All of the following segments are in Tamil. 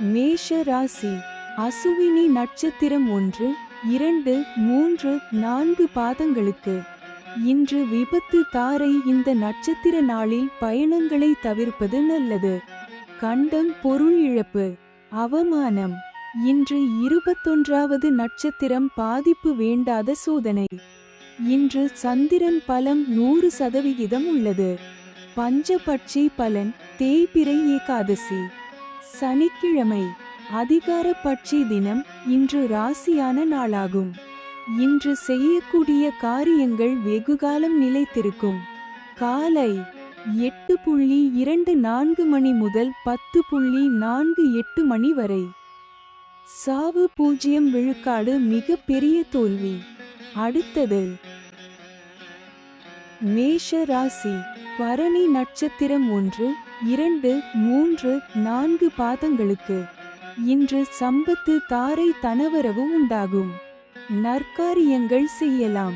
மேஷ ராசி. அசுவினி நட்சத்திரம் 1, 2, 3, 4 பாதங்களுக்கு. இன்று விபத்து தாரை. இந்த நட்சத்திர நாளில் பயணங்களை தவிர்ப்பது நல்லது. கண்டம், பொருள் இழப்பு, அவமானம். இன்று 21வது நட்சத்திரம். பாதிப்பு வேண்டாத சோதனை. இன்று சந்திரன் பலம் 100% உள்ளது. பஞ்சபட்சி பலன். தேய்பிறை ஏகாதசி. சனிக்கிழமை. அதிகார பட்சி தினம். இன்று ராசியான நாளாகும். இன்று செய்யக்கூடிய காரியங்கள் வெகுகாலம் நிலைத்திருக்கும். காலை 8:24 மணி முதல் 10:48 மணி வரை. சாவு 0 விழுக்காடு. மிக பெரிய தோல்வி. அடுத்தது மேஷ ராசி. பரணி நட்சத்திரம் 1, 2, 3, 4 பாதங்களுக்கு. இன்று சம்பத்து தாரை. தனவரவு உண்டாகும். நற்காரியங்கள் செய்யலாம்.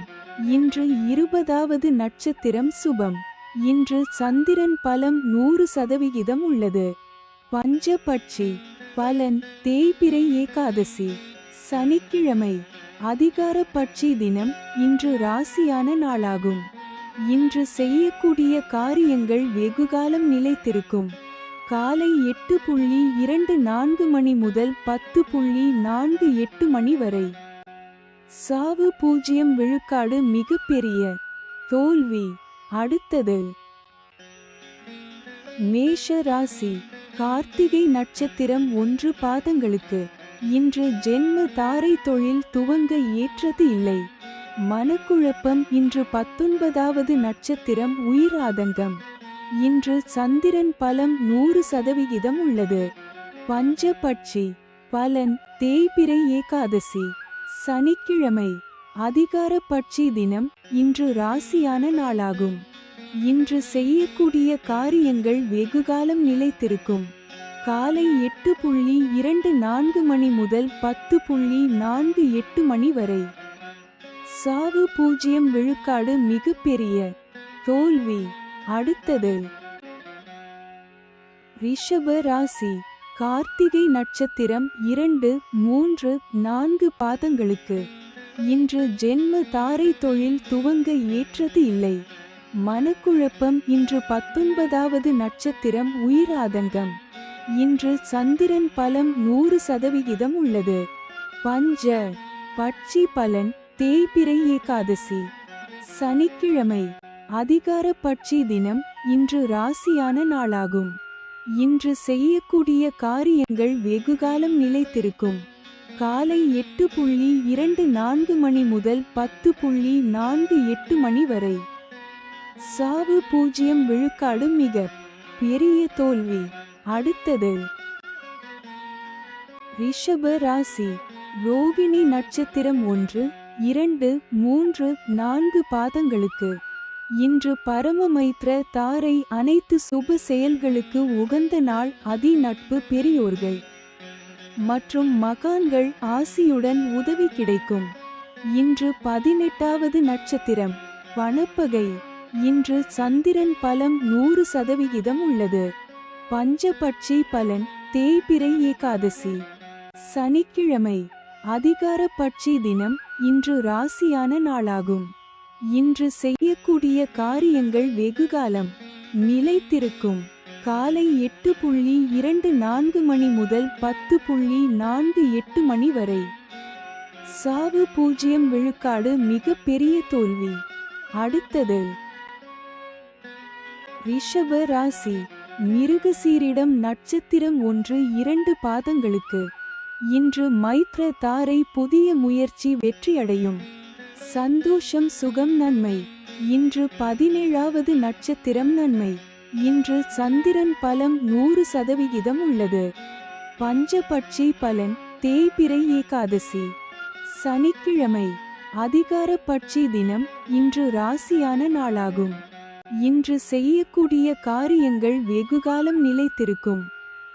இன்று 20வது நட்சத்திரம். சுபம். இன்று சந்திரன் பலம் 100% உள்ளது. பஞ்சபட்சி பலன். தேய்பிறை ஏகாதசி. சனிக்கிழமை. அதிகார பட்சி தினம். இன்று ராசியான நாளாகும். இன்று செய்யக்கூடிய காரியங்கள் வெகுகாலம் நிலைத்திருக்கும். காலை 8:24 மணி முதல் 10:48 மணி வரை. சாவு 0 விழுக்காடு. மிக பெரிய தோல்வி. அடுத்தது மேஷ ராசி. கார்த்திகை நட்சத்திரம் 1 பாதங்களுக்கு. இன்று ஜென்ம தாரை. தொழில் துவங்க ஏற்றது இல்லை. மனக்குழப்பம். இன்று 19வது நட்சத்திரம். உயிர் ஆதங்கம். இன்று சந்திரன் பலம் 100% உள்ளது. பஞ்சபட்சி பலன். தேய்பிறை ஏகாதசி. சனிக்கிழமை. அதிகார பட்சி தினம். இன்று ராசியான நாளாகும். இன்று செய்யக்கூடிய காரியங்கள் வெகுகாலம் நிலைத்திருக்கும். காலை 8:24 மணி முதல் 10:48 மணி வரை. சாவு 0 விழுக்காடு. மிக பெரிய தோல்வி. அடுத்தது ரிஷப ராசி. கார்த்திகை நட்சத்திரம் 2, 3, 4 பாதங்களுக்கு. இன்று ஜென்ம தாரை. தொழில் துவங்க ஏற்றது இல்லை. மனக்குழப்பம். இன்று 19வது நட்சத்திரம். உயிர் ஆதங்கம். இன்று சந்திரன் பலம் 100% உள்ளது. பஞ்ச பட்சி பலன். தேய்பிறை ஏகாதசி. சனிக்கிழமை. அதிகார பட்சி தினம். இன்று ராசியான நாளாகும். இன்று செய்யக்கூடிய காரியங்கள் வெகுகாலம் நிலைத்திருக்கும். காலை 8:24 மணி முதல் 10:48 மணி வரை. சாவு 0 விழுக்காடு. மிக பெரிய தோல்வி. அடுத்தது ரிஷப ராசி. ரோகிணி நட்சத்திரம் 1, 2, 3, 4 பாதங்களுக்கு. இன்று பரமமைத்ர தாரை. அனைத்து சுப செயல்களுக்கு உகந்த நாள். அதி நட்பு. பெரியோர்கள் மற்றும் மகான்கள் ஆசியுடன் உதவி கிடைக்கும். இன்று 18வது நட்சத்திரம். பணப்பகை. இன்று சந்திரன் பலம் 100% உள்ளது. பஞ்சபட்சி பலன். தேய்பிறை ஏகாதசி. சனிக்கிழமை. அதிகார பட்சி தினம். இன்று ராசியான நாளாகும். இன்று செய்யக்கூடிய காரியங்கள் வெகுகாலம் நிலைத்திருக்கும். காலை 8:24 மணி முதல் 10:48 மணி வரை. சாவு 0 விழுக்காடு. மிக பெரிய தோல்வி. அடுத்தது ரிஷப ராசி. மிருகசீரிடம் நட்சத்திரம் 1, 2 பாதங்களுக்கு. இன்று மைத்ர தாரை. புதிய முயற்சி வெற்றியடையும். சந்தோஷம், சுகம், நன்மை. இன்று 17வது நட்சத்திரம். நன்மை. இன்று சந்திரன் பலம் 100% உள்ளது. பஞ்சபட்சி பலன். தேய்பிறை ஏகாதசி. சனிக்கிழமை. அதிகார பட்சி தினம். இன்று ராசியான நாளாகும். இன்று செய்யக்கூடிய காரியங்கள் வெகுகாலம் நிலைத்திருக்கும்.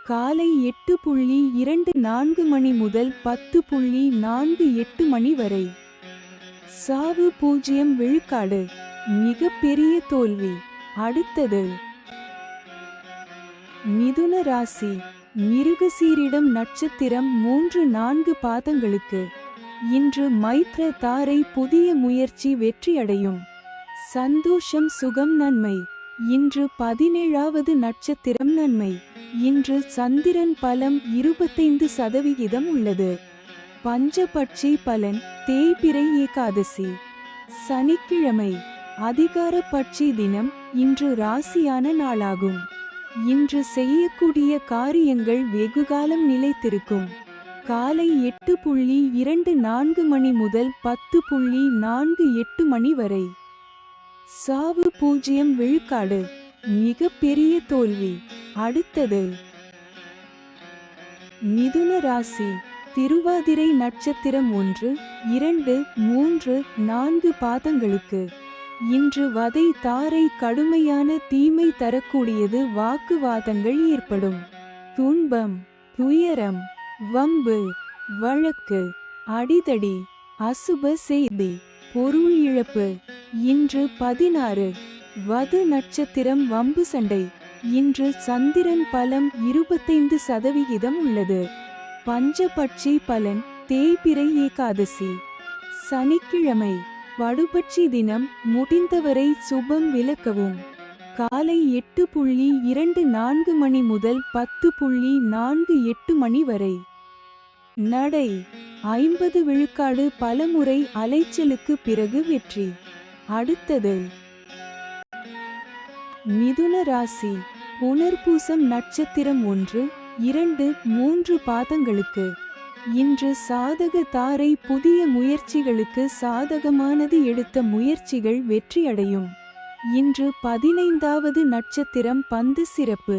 காலை 8:24 மணி முதல் 10:48 மணி வரை. சாவு 0 விழுக்காடு. மிக பெரிய தோல்வி. அடுத்தது மிதுன ராசி. மிருகசீரிடம் நட்சத்திரம் 3-4 பாதங்களுக்கு. இன்று மைத்ர தாரை புதிய முயற்சி வெற்றியடையும். சந்தோஷம் சுகம் நன்மை. இன்று 17வது நட்சத்திரம் நன்மை. இன்று சந்திரன் பலம் 25% உள்ளது. பஞ்சபட்சி பலன் தேய்பிறை ஏகாதசி. சனிக்கிழமை அதிகார பட்சி தினம். இன்று ராசியான நாளாகும். இன்று செய்யக்கூடிய காரியங்கள் வெகுகாலம் நிலைத்திருக்கும். காலை 8:24 மணி முதல் 10:48 மணி வரை. சாவு 0 விழுக்காடு. மிக பெரிய தோல்வி. அடுத்தது மிதுன ராசி. திருவாதிரை நட்சத்திரம் 1, 2, 3, 4 பாதங்களுக்கு. இன்று வதை தாரை கடுமையான தீமை தரக்கூடியது. வாக்குவாதங்கள் ஏற்படும். துன்பம், துயரம், வம்பு, வழக்கு, அடிதடி, அசுப செய்தி, பொருள் இழப்பு. இன்று 16 வது நட்சத்திரம் வம்பு சண்டை. இன்று சந்திரன் பலம் 25% உள்ளது. பஞ்சபட்சி பலன் தேய்பிறை ஏகாதசி. சனிக்கிழமை வடுபட்சி தினம். முடிந்தவரை சுபம் விலக்கவும். காலை 8:24 மணி முதல் 10:48 மணி வரை. நடை 50 விழுக்காடு. பலமுறை அலைச்சலுக்கு பிறகு வெற்றி. அடுத்தது மிதுன ராசி. புனர்பூசம் நட்சத்திரம் 1, 2, 3 பாதங்களுக்கு. இன்று சாதக தாரை புதிய முயற்சிகளுக்கு சாதகமானது. எடுத்த முயற்சிகள் வெற்றியடையும். இன்று 15வது நட்சத்திரம் பந்து சிறப்பு.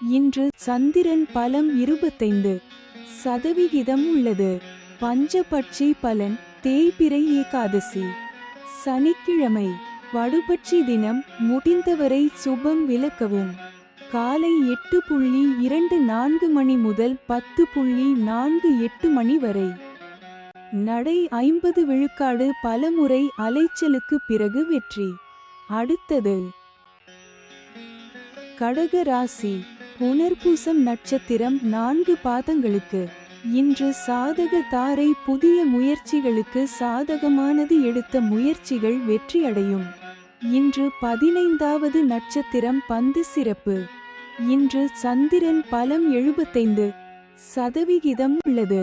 இன்று சந்திரன் பலம் 25% உள்ளது. பஞ்சபட்சி பலன் தேய்பிறை ஏகாதசி. சனிக்கிழமை வடுபட்சி தினம். முடிந்தவரை சுபம் விலக்கவும். காலை 8:24 மணி முதல் 10:48 மணி வரை. நடை 50 விழுக்காடு. பலமுறை அலைச்சலுக்கு பிறகு வெற்றி. அடுத்தது கடக ராசி. புனர்பூசம் நட்சத்திரம் 4 பாதங்களுக்கு. இன்று சாதக தாரை புதிய முயற்சிகளுக்கு சாதகமானது. எடுத்த முயற்சிகள் வெற்றியடையும். இன்று 15வது நட்சத்திரம் பந்து சிறப்பு. இன்று சந்திரன் பலம் 75% உள்ளது.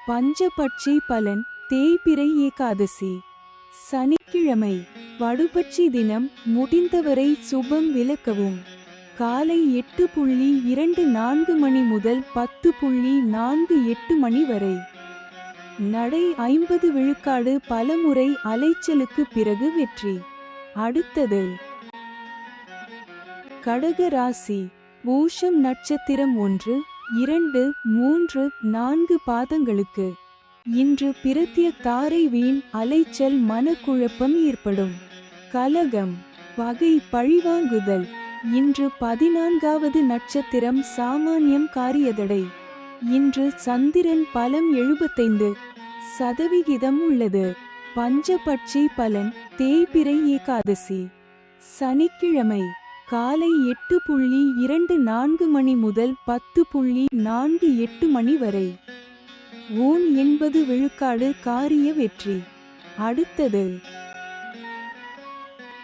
பஞ்சபட்சி பலன் தேய்பிறை ஏகாதசி. சனிக்கிழமை வடுபட்சி தினம். முடிந்தவரை சுபம் விலக்கவும். காலை 8:24 மணி முதல் 10:48 மணி வரை. நடை 50 விழுக்காடு. பலமுறை அலைச்சலுக்கு பிறகு வெற்றி. அடுத்தது கடக ராசி. பூஷம் நட்சத்திரம் 1, 2, 3, 4 பாதங்களுக்கு. இன்று பிரத்ய தாரை வீண் அலைச்சல். மனக்குழப்பம் ஏற்படும். கலகம், பகை, பழிவாங்குதல். இன்று 14வது நட்சத்திரம் சாமானியம். காரியதடை. இன்று சந்திரன் பலம் 75% உள்ளது. பஞ்சபட்சி பலன் தேய்பிறை ஏகாதசி. சனிக்கிழமை காலை 8:24 மணி முதல் 10:48 மணி வரை. 80 விழுக்காடு காரிய வெற்றி. அடுத்தது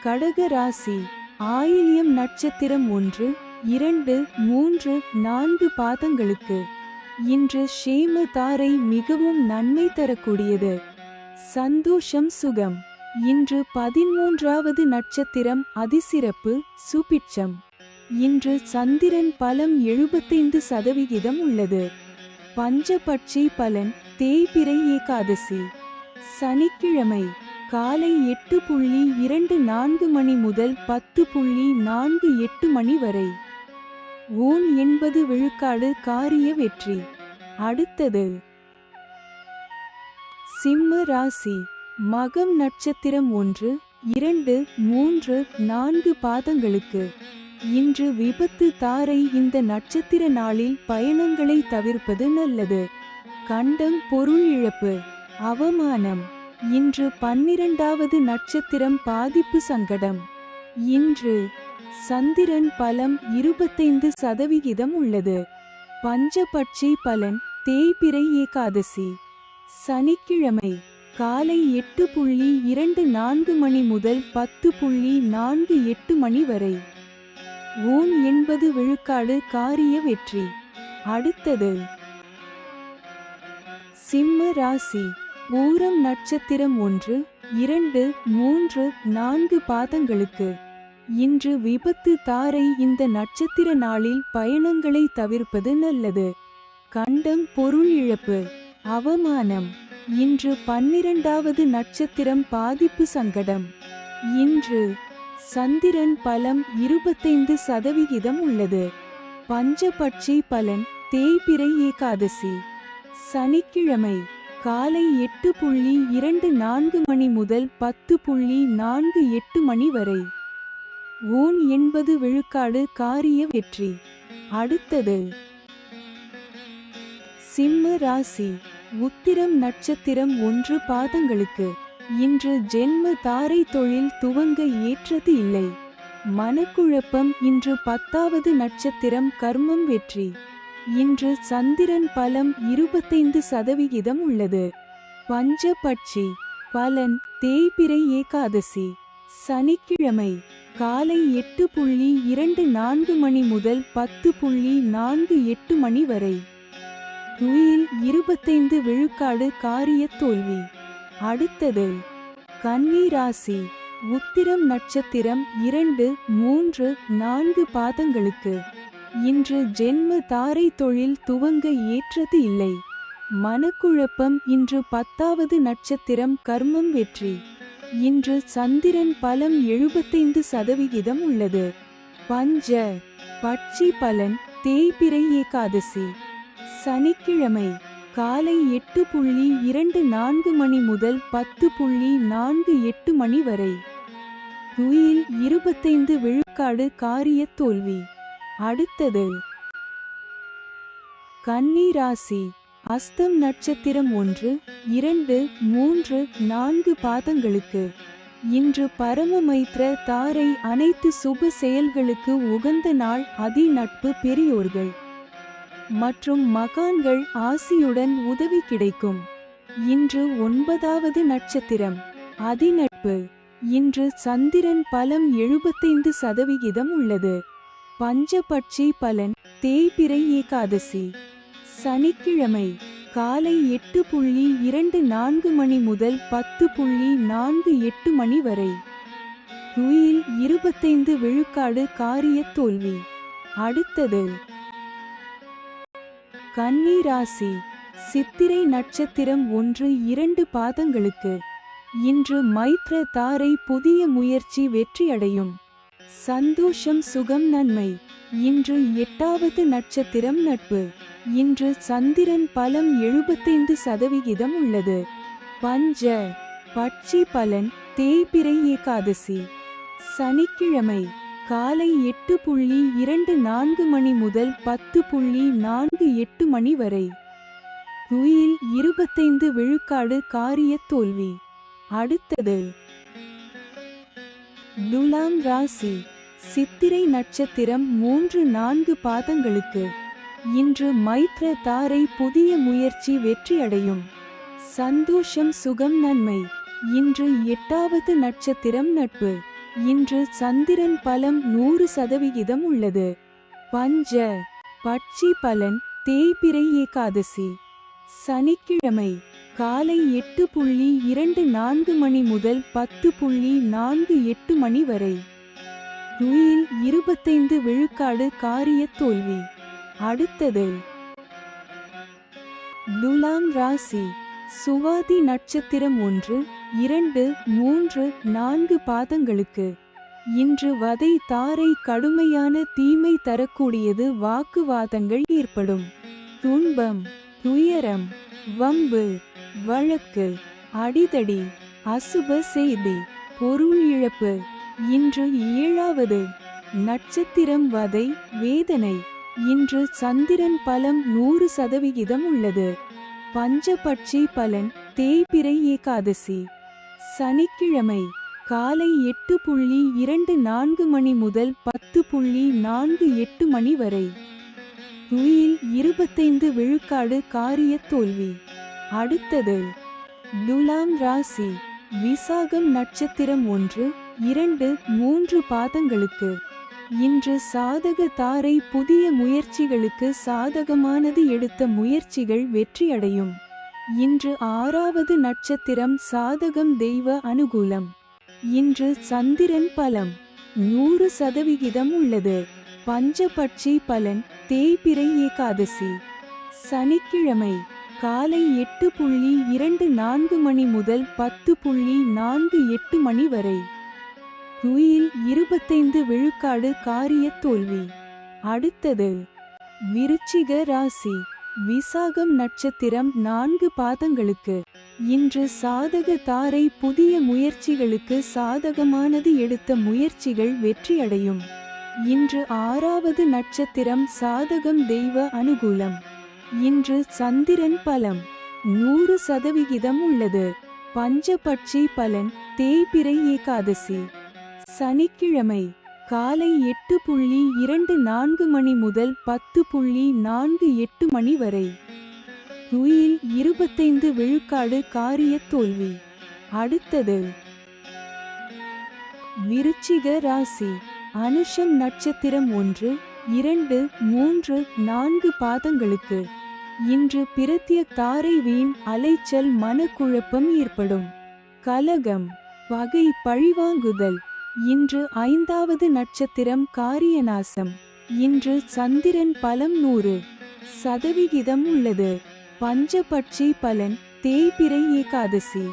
கடக ராசி. ஆயில்யம் நட்சத்திரம் 1, 2, 3, 4 பாதங்களுக்கு. இன்று ஷேம தாரை மிகவும் நன்மை தரக்கூடியது. சந்தோஷம் சுகம். இன்று 13வது நட்சத்திரம் அதிசிறப்பு சுபிட்சம். இன்று சந்திரன் பலம் 75% உள்ளது. பஞ்சபட்சி பலன் தேய்பிறை ஏகாதசி. சனிக்கிழமை காலை 8:24 மணி முதல் 10:48 மணி வரை. 80 விழுக்காடு காரிய வெற்றி. அடுத்தது சிம்ம ராசி. மகம் நட்சத்திரம் 1, 2, 3, 4 பாதங்களுக்கு. இன்று விபத்து தாரை. இந்த நட்சத்திர நாளில் பயணங்களை தவிர்ப்பது நல்லது. கண்டம், பொருள் இழப்பு, அவமானம். இன்று 12வது நட்சத்திரம் பாதிப்பு சங்கடம். இன்று சந்திரன் பலம் 25% உள்ளது. பஞ்சபட்சி பலன் தேய்பிறை ஏகாதசி சனிக்கிழமை காலை 8:24 மணி முதல் 10:48 மணி வரை. ஊன் 80 விழுக்காடு காரிய வெற்றி. அடுத்தது சிம்ம ராசி. பூரம் நட்சத்திரம் 1, 2, 3, 4 பாதங்களுக்கு. இன்று விபத்து தாரை. இந்த நட்சத்திர நாளில் பயணங்களை தவிர்ப்பது நல்லது. கண்டம் பொருள் இழப்பு அவமானம். இன்று 12வது நட்சத்திரம் பாதிப்பு சங்கடம். இன்று சந்திரன் பலம் 25% உள்ளது. பஞ்சபட்சி பலன் தேய்பிறை ஏகாதசி சனிக்கிழமை காலை 8:24 மணி முதல் 10:48 மணி வரை. ஊன் 80 விழுக்காடு காரிய வெற்றி. அடுத்தது சிம்ம ராசி. உத்திரம் நட்சத்திரம் 1 பாதங்களுக்கு. இன்று ஜென்ம தாரை. தொழில் துவங்க ஏற்றது இல்லை. மனக்குழப்பம். இன்று 10வது நட்சத்திரம் கர்மம் வெற்றி. இன்று சந்திரன் பலம் 25% உள்ளது. பஞ்சபட்சி பலன் தேய்பிறை ஏகாதசி சனிக்கிழமை காலை 8:24 மணி முதல் 10:48 மணி வரை. துயில் 25 விழுக்காடு காரிய தோல்வி. அடுத்தது கன்னி ராசி. உத்திரம் நட்சத்திரம் 2, 3, 4 பாதங்களுக்கு. இன்று ஜென்ம தாரை. தொழில் துவங்க ஏற்றது இல்லை. மனக்குழப்பம். இன்று 10வது நட்சத்திரம் கர்மம் வெற்றி. இன்று சந்திரன் பலம் 75% உள்ளது. பஞ்ச பட்சி பலன் தேய்பிறை ஏகாதசி சனிக்கிழமை காலை 8:24 மணி முதல் 10:48 மணி வரை. துயில் 25 விழுக்காடு காரிய தோல்வி. அடுத்தது கன்னி ராசி. அஸ்தம் நட்சத்திரம் 1, 2, 3, 4 பாதங்களுக்கு. இன்று பரமமைத்ர தாரை. அனைத்து சுப செயல்களுக்கு உகந்த நாள். அதி நட்பு. பெரியோர்கள் மற்றும் மகான்கள் ஆசியுடன் உதவி கிடைக்கும். இன்று 9வது நட்சத்திரம் அதிநட்பு. இன்று சந்திரன் பலம் 75% உள்ளது. பஞ்சபட்சி பலன் தேய்பிறை ஏகாதசி சனிக்கிழமை காலை 8:24 மணி முதல் 10:48 மணி வரை. துயில் 25 விழுக்காடு காரிய தோல்வி. அடுத்தது கன்னி ராசி. சித்திரை நட்சத்திரம் 1, 2 பாதங்களுக்கு. இன்று மைத்ர தாரை. புதிய முயற்சி வெற்றியடையும். சந்தோஷம் சுகம் நன்மை. இன்று 8வது நட்சத்திரம் நட்பு. இன்று சந்திரன் பலம் 75% உள்ளது. பஞ்ச பட்சி பலன் தேய்பிறை ஏகாதசி சனிக்கிழமை காலை 8:24 மணி முதல் 10:48 மணி வரை. துயில் 25 விழுக்காடு காரிய தோல்வி. அடுத்தது துலாம் ராசி. சித்திரை நட்சத்திரம் 3, 4 பாதங்களுக்கு. இன்று மைத்ர தாரை. புதிய முயற்சி வெற்றியடையும். சந்தோஷம் சுகம் நன்மை. இன்று 8வது நட்சத்திரம் நட்பு. இன்று சந்திரன் பலம் 100% உள்ளது. பஞ்ச பட்சி பலன் தேய்பிறை ஏகாதசி சனிக்கிழமை காலை 8:24 மணி முதல் 10:48 மணி வரை. துயில் 25 விழுக்காடு காரிய தோல்வி. அடுத்தது துலாம் ராசி. சுவாதி நட்சத்திரம் 1, 2, 3, 4 பாதங்களுக்கு. இன்று வதை தாரை. கடுமையான தீமை தரக்கூடியது. வாக்குவாதங்கள் ஏற்படும். துன்பம் துயரம் வம்பு வழக்கு அடிதடி அசுப செய்தி பொருள் இழப்பு. இன்று 7வது நட்சத்திரம் வதை வேதனை. இன்று சந்திரன் பலம் 100% உள்ளது. பஞ்சபட்சி பலன் தேய்பிறை ஏகாதசி சனிக்கிழமை காலை 8:24 மணி முதல் 10:48 மணி வரை. துயில் 25 விழுக்காடு காரிய தோல்வி. அடுத்தது துலாம் ராசி. விசாகம் நட்சத்திரம் 1, 2, 3 பாதங்களுக்கு. இன்று சாதக தாரை. புதிய முயற்சிகளுக்கு சாதகமானது. எடுத்த முயற்சிகள் வெற்றியடையும். இன்று 6வது நட்சத்திரம் சாதகம். தெய்வ அனுகூலம். இன்று சந்திரன் பலம் 100% உள்ளது. பஞ்சபட்சி பலன். தேய்பிறை ஏகாதசி. சனிக்கிழமை காலை 8:24 மணி முதல் 10:48 மணி வரை. துயில் 25 விழுக்காடு காரிய தோல்வி. அடுத்தது விருச்சிக ராசி. விசாகம் நட்சத்திரம் 4 பாதங்களுக்கு. இன்று சாதக தாரை. புதிய முயற்சிகளுக்கு சாதகமானது. எடுத்த முயற்சிகள் வெற்றியடையும். இன்று 6வது நட்சத்திரம் சாதகம். தெய்வ அனுகூலம். இன்று சந்திரன் பலம் 100% உள்ளது. பஞ்சபட்சி பலன். தேய்பிறை ஏகாதசி. சனிக்கிழமை காலை 8:24 மணி முதல் 10:48 மணி வரை. துயில் 25 விழுக்காடு காரிய தோல்வி. அடுத்தது விருச்சிக ராசி. அனுஷம் நட்சத்திரம் 1, 2, 3, 4 பாதங்களுக்கு. இன்று பிரத்ய தாரை. வீண் அலைச்சல். மனக்குழப்பம் ஏற்படும். கலகம் பகை பழிவாங்குதல். இன்று 5வது நட்சத்திரம் காரியநாசம். இன்று சந்திரன் பலம் 100% உள்ளது. பஞ்சபட்சி பலன். தேய்பிறை ஏகாதசி.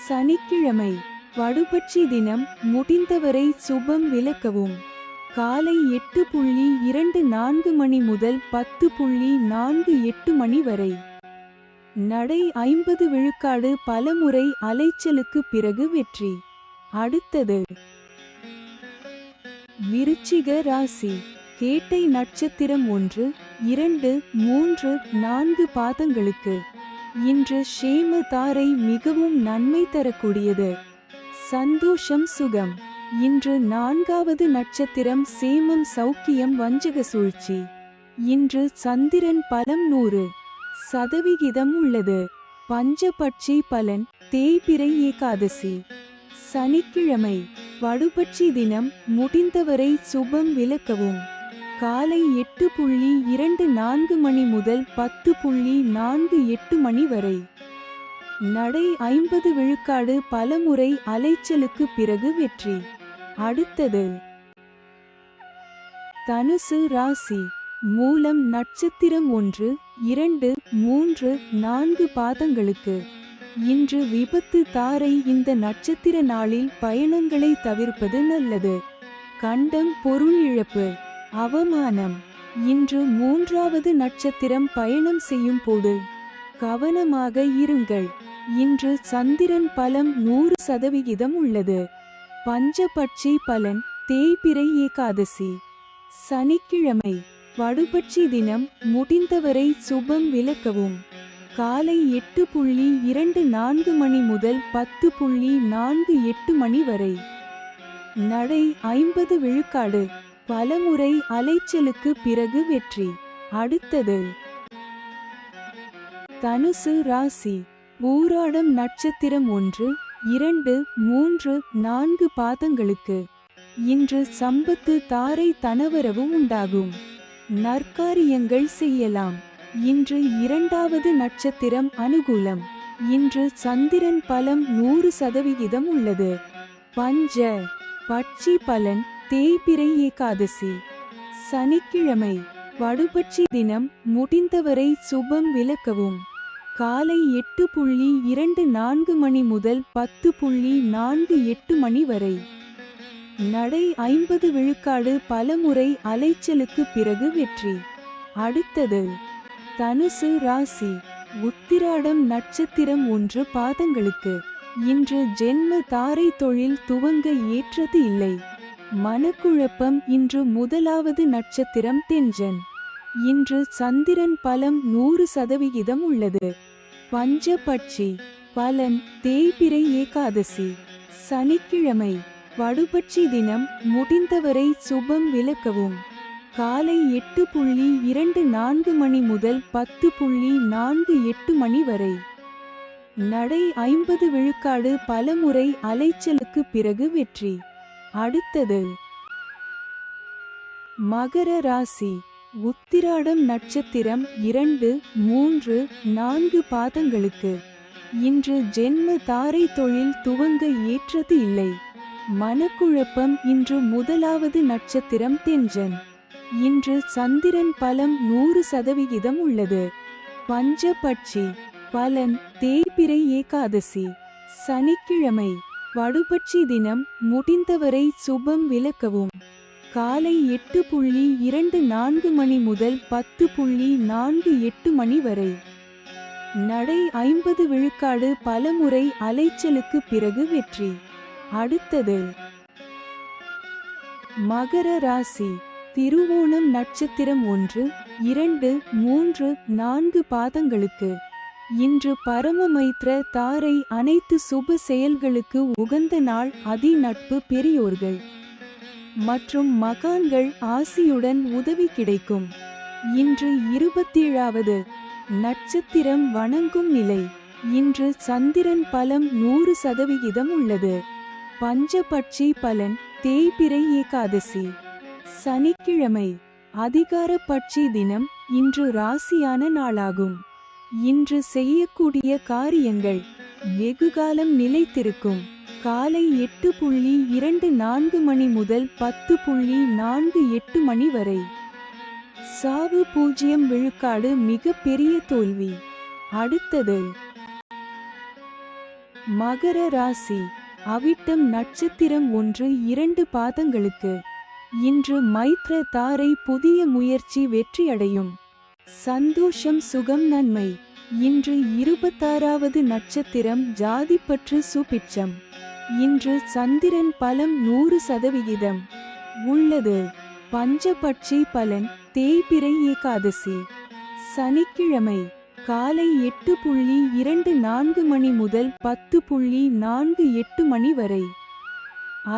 சனிக்கிழமை வடுபட்சி தினம். முடிந்தவரை சுபம் விலக்கவும். காலை 8:24 மணி முதல் 10:48 மணி வரை. நடை 50 விழுக்காடு. பலமுறை அலைச்சலுக்கு பிறகு வெற்றி. அடுத்தது விருச்சிக ராசி. கேட்டை நட்சத்திரம் 1, 2, 3, 4 பாதங்களுக்கு. இன்று ஷேம தாரை. மிகவும் நன்மை தரக்கூடியது. சந்தோஷம் சுகம். இன்று 4வது நட்சத்திரம் சேமம். சௌக்கியம். வஞ்சக சூழ்ச்சி. இன்று சந்திரன் பலம் 100% உள்ளது. பஞ்சபட்சி பலன். தேய்பிறை ஏகாதசி. சனிக்கிழமை வடுபட்சி தினம். முடிந்தவரை சுபம் விலக்கவும். காலை 8:24 மணி முதல் 10:48 மணி வரை. நடை 50 விழுக்காடு. பலமுறை அலைச்சலுக்கு பிறகு வெற்றி. அடுத்தது தனுசு ராசி. மூலம் நட்சத்திரம் 1, 2, 3, 4 பாதங்களுக்கு. இன்று விபத்து தாரை. இந்த நட்சத்திர நாளில் பயணங்களை தவிர்ப்பது நல்லது. கண்டம். பொருள் இழப்பு. அவமானம். இன்று 3வது நட்சத்திரம். பயணம் செய்யும் போது கவனமாக இருங்கள். இன்று சந்திரன் பலம் 100% உள்ளது. பஞ்சபட்சி பலன். தேய்பிறை ஏகாதசி. சனிக்கிழமை வடுபட்சி தினம். முடிந்தவரை சுபம் விலக்கவும். காலை 8:24 மணி முதல் 10:48 மணி வரை. நடை 50 விழுக்காடு. பலமுறை அலைச்சலுக்கு பிறகு வெற்றி. அடுத்தது தனுசு ராசி. ஊராடம் நட்சத்திரம் 1, 2, 3, 4 பாதங்களுக்கு. இன்று சம்பத்து தாரை. தனவரவு உண்டாகும். நற்காரியங்கள் செய்யலாம். இன்று 2வது நட்சத்திரம் அனுகூலம். இன்று சந்திரன் பலம் 100% உள்ளது. பஞ்ச பட்சி பலன். தேய்பிறை ஏகாதசி. சனிக்கிழமை வடுபட்சி தினம். முடிந்தவரை சுபம் விலக்கவும். காலை 8:24 மணி முதல் 10:48 மணி வரை. நடை 50 விழுக்காடு. பலமுறை அலைச்சலுக்கு பிறகு வெற்றி. அடுத்தது தனுசு ராசி. உத்திராடம் நட்சத்திரம் 1 பாதங்களுக்கு. இன்று ஜென்ம தாரை. தொழில் துவங்க ஏற்றது இல்லை. மனக்குழப்பம். இன்று 1வது நட்சத்திரம் தெஞ்சன். இன்று சந்திரன் பலம் 100% உள்ளது. பஞ்சபட்சி பலன். தேய்பிறை ஏகாதசி. சனிக்கிழமை வடுபட்சி தினம், முடிந்தவரை சுபம் விலக்கவும். காலை 8:24 மணி முதல் 10:48 மணி வரை. நடை 50 விழுக்காடு, பலமுறை அலைச்சலுக்கு பிறகு வெற்றி. அடுத்தது மகர ராசி. உத்திராடம் நட்சத்திரம் 2, 3, 4 பாதங்களுக்கு. இன்று ஜென்ம தாரை தொழில் துவங்க ஏற்றது இல்லை. மனக்குழப்பம். இன்று முதலாவது நட்சத்திரம் தெஞ்சன். இன்று சந்திரன் பலம் 100% உள்ளது. பஞ்சபட்சி. பலன் தேய்பிறை ஏகாதசி. சனிக்கிழமை வடுபட்சி தினம், முடிந்தவரை சுபம் விலக்கவும். காலை 8:24 மணி முதல் 10:48 மணி வரை. நடை 50 விழுக்காடு, பலமுறை அலைச்சலுக்கு பிறகு வெற்றி. அடுத்தது மகர ராசி. திருவோணம் நட்சத்திரம் 1, 2, 3, 4 பாதங்களுக்கு. இன்று பரமமைத்ர தாரை அனைத்து சுப செயல்களுக்கு உகந்த நாள். அதி நட்பு, பெரியோர்கள் மற்றும் மகான்கள் ஆசியுடன் உதவி கிடைக்கும். இன்று 27வது நட்சத்திரம் வணங்கும் நிலை. இன்று சந்திரன் பலம் 100% உள்ளது. பஞ்சபட்சி. பலன் தேய்பிறை ஏகாதசி. சனிக்கிழமை அதிகார பட்சி தினம். இன்று ராசியான நாளாகும். இன்று செய்யக்கூடிய காரியங்கள் வெகுகாலம் நிலைத்திருக்கும். காலை 8:24 மணி முதல் 10:48 மணி வரை. சாவு 0 விழுக்காடு, மிக பெரிய தோல்வி. அடுத்தது மகர ராசி. அவிட்டம் நட்சத்திரம் 1, 2 பாதங்களுக்கு. இன்று மைத்ர தாரை புதிய முயற்சி வெற்றியடையும். சந்தோஷம், சுகம், நன்மை. இன்று 26வது நட்சத்திரம் ஜாதிப்பற்று, சுபிட்சம். இன்று சந்திரன் பலம் 100% உள்ளது. பஞ்சபட்சி. பலன் தேய்பிறை ஏகாதசி. சனிக்கிழமை காலை 8:24 மணி முதல் 10:48 மணி வரை.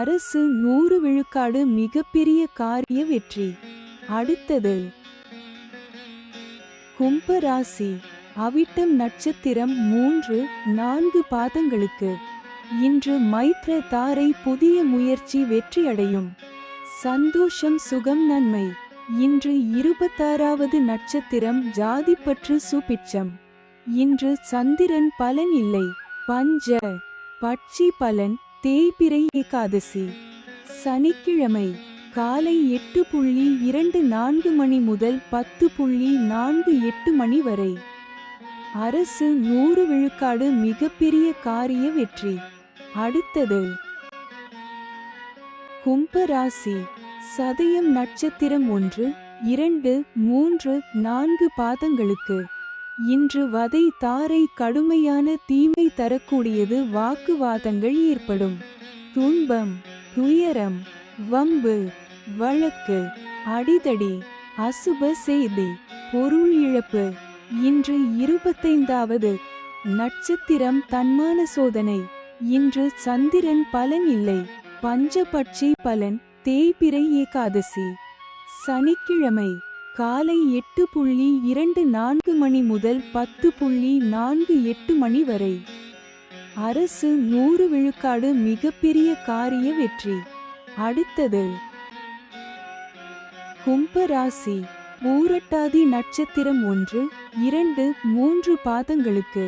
அரசு 100 விழுக்காடு, மிகப்பெரிய காரிய வெற்றி. அடுத்தது கும்பராசி. அவிட்டம் நட்சத்திரம் 3, 4 பாதங்களுக்கு. இன்று மைத்ர தாரை புதிய முயற்சி வெற்றியடையும். சந்தோஷம், சுகம், நன்மை. இன்று 26வது நட்சத்திரம் ஜாதிப்பற்று, சுபிட்சம். இன்று சந்திரன் பலன் இல்லை. பஞ்ச பட்சி. பலன் தேய்பிறை ஏகாதசி. சனிக்கிழமை காலை 8:24 மணி முதல் 10:48 மணி வரை. அரசு 100 விழுக்காடு, மிகப்பெரிய காரிய வெற்றி. அடுத்தது கும்பராசி. சதயம் நட்சத்திரம் 1, 2, 3, 4 பாதங்களுக்கு. இன்று வதை தாரை கடுமையான தீமை தரக்கூடியது. வாக்குவாதங்கள் ஏற்படும். துன்பம், துயரம், வம்பு, வழக்கு, அடிதடி, அசுப செய்தி, பொருள் இழப்பு. இன்று 25வது நட்சத்திரம் தன்மான சோதனை. இன்று சந்திரன் பலன் இல்லை. பஞ்சபட்சி. பலன் தேய்பிறை ஏகாதசி. சனிக்கிழமை காலை 8:24 மணி முதல் 10:48 மணி வரை. அரசு 100 விழுக்காடு, மிகப்பெரிய காரிய வெற்றி. அடுத்தது கும்பராசி. பூரட்டாதி நட்சத்திரம் 1, 2, 3 பாதங்களுக்கு.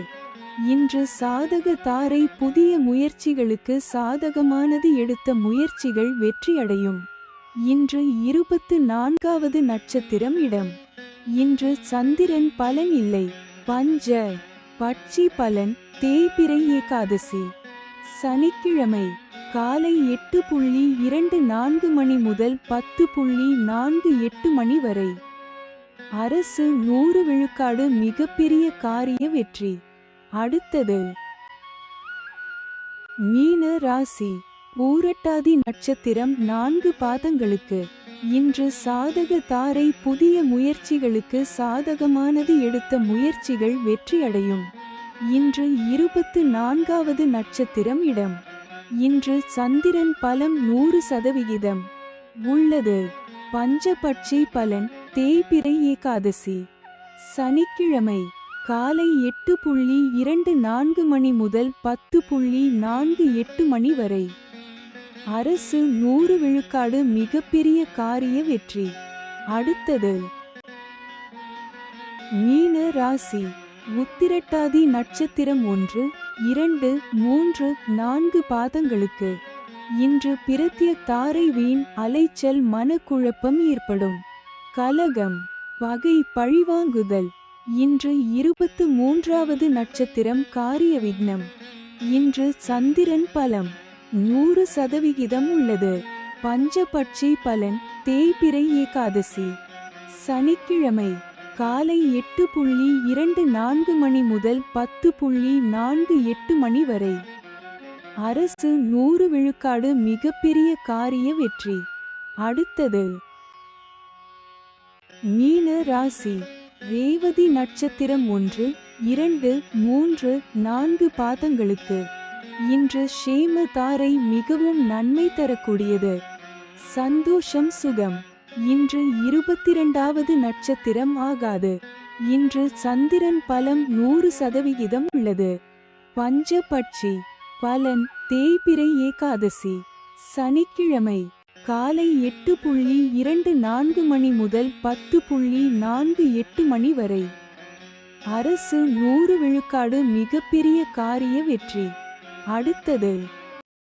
இன்று சாதக தாரை புதிய முயற்சிகளுக்கு சாதகமானது. எடுத்த முயற்சிகள் வெற்றியடையும். இன்று 24வது நட்சத்திரம் இடம். இன்று சந்திரன் பலன் இல்லை. பஞ்ச பட்சி. பலன் தேய்பிறை ஏகாதசி. சனிக்கிழமை காலை 8:24 மணி முதல் 10:48 மணி வரை. அரசு 100 விழுக்காடு, மிகப்பெரிய காரிய வெற்றி. அடுத்தது மீன ராசி. பூரட்டாதி நட்சத்திரம் 4 பாதங்களுக்கு. இன்று சாதக தாரை புதிய முயற்சிகளுக்கு சாதகமானது. எடுத்த முயற்சிகள் வெற்றியடையும். இன்று 24வது நட்சத்திரம் இடம். இன்று சந்திரன் பலம் 100% உள்ளது. பஞ்சபட்சி பலன் தேய்பிறை ஏகாதசி சனிக்கிழமை காலை 8:24 மணி முதல் 10:48 மணி வரை. அரசு 100 விழுக்காடு மிகப்பெரிய காரிய வெற்றி. அடுத்தது மீன ராசி. உத்திரட்டாதி நட்சத்திரம் 1, 2, 3, 4 பாதங்களுக்கு இன்று பிரத்ய தாரை வீண் அலைச்சல் மனக்குழப்பம் ஏற்படும். கலகம் பகை பழிவாங்குதல். இன்று 23வது நட்சத்திரம் காரிய விக்னம். இன்று சந்திரன் பலம் 100% உள்ளது. பஞ்சபட்சி பலன் தேய்பிறை ஏகாதசி சனிக்கிழமை காலை 8:24 மணி முதல் 10:48 மணி வரை. அரசு 100 விழுக்காடு மிகப்பெரிய காரிய வெற்றி. அடுத்தது மீன ராசி. ரேவதி நட்சத்திரம் 1, 2, 3, 4 பாதங்களுக்கு இன்று ஷேம தாரை மிகவும் நன்மை தரக்கூடியது. சந்தோஷம் சுகம். இன்று 22வது நட்சத்திரம் ஆகாது. இன்று சந்திரன் பலம் 100% உள்ளது. பஞ்சபட்சி பலன் தேய்பிறை ஏகாதசி சனிக்கிழமை காலை 8:24 மணி முதல் 10:48 மணி வரை. அரசு 100 விழுக்காடு மிகப்பெரிய காரிய வெற்றி. அடுத்தது